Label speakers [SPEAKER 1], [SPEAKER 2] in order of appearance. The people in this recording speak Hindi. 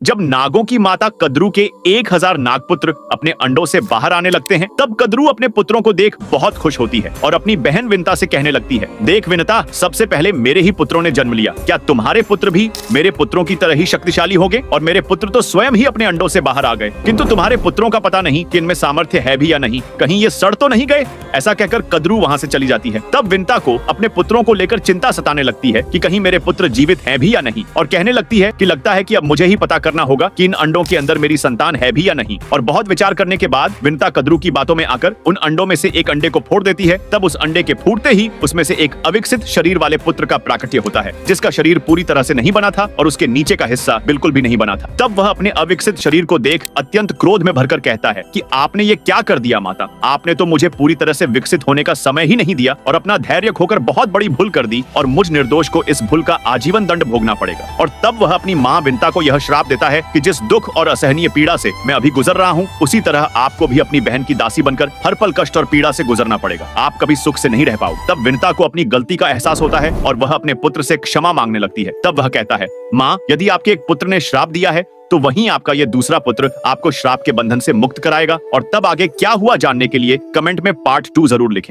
[SPEAKER 1] जब नागों की माता कद्रू के 1000 नागपुत्र अपने अंडों से बाहर आने लगते हैं, तब कद्रू अपने पुत्रों को देख बहुत खुश होती है और अपनी बहन विनता से कहने लगती है, देख विनता, सबसे पहले मेरे ही पुत्रों ने जन्म लिया, क्या तुम्हारे पुत्र भी मेरे पुत्रों की तरह ही शक्तिशाली होंगे? और मेरे पुत्र तो स्वयं ही अपने अंडों से बाहर आ गए, किंतु तुम्हारे पुत्रों का पता नहीं कि इनमें सामर्थ्य है भी या नहीं, कहीं ये सड़ तो नहीं गए? ऐसा कहकर कद्रू वहाँ से चली जाती है। तब विनता को अपने पुत्रों को लेकर चिंता सताने लगती है कि कहीं मेरे पुत्र जीवित हैं भी या नहीं, और कहने लगती है कि लगता है कि अब मुझे ही पता करना होगा कि इन अंडों के अंदर मेरी संतान है भी या नहीं। और बहुत विचार करने के बाद विनता कद्रू की बातों में आकर उन अंडों में से एक अंडे को फोड़ देती है। तब उस अंडे के फूटते ही उसमें से एक अविकसित शरीर वाले पुत्र का प्राकट्य होता है, जिसका शरीर पूरी तरह से नहीं बना था और उसके नीचे का हिस्सा बिल्कुल भी नहीं बना था। तब वह अपने अविकसित शरीर को देख अत्यंत क्रोध में भरकर कहता है कि आपने ये क्या कर दिया माता, आपने तो मुझे पूरी तरह से विकसित होने का समय ही नहीं दिया और अपना धैर्य खोकर बहुत बड़ी भूल कर दी, और मुझ निर्दोष को इस भूल का आजीवन दंड भोगना पड़ेगा। और तब वह अपनी माँ विनता को यह श्राप देता है कि जिस दुख और असहनीय पीड़ा से मैं अभी गुजर रहा हूँ, उसी तरह आपको भी अपनी बहन की दासी बनकर हर पल कष्ट और पीड़ा से गुजरना पड़ेगा, आप कभी सुख से नहीं रह पाओ। तब विनता को अपनी गलती का एहसास होता है और वह अपने पुत्र से क्षमा मांगने लगती है। तब वह कहता है, माँ, यदि आपके एक पुत्र ने श्राप दिया है तो वहीं आपका ये दूसरा पुत्र आपको श्राप के बंधन से मुक्त कराएगा। और तब आगे क्या हुआ जानने के लिए कमेंट में पार्ट 2 जरूर लिखें।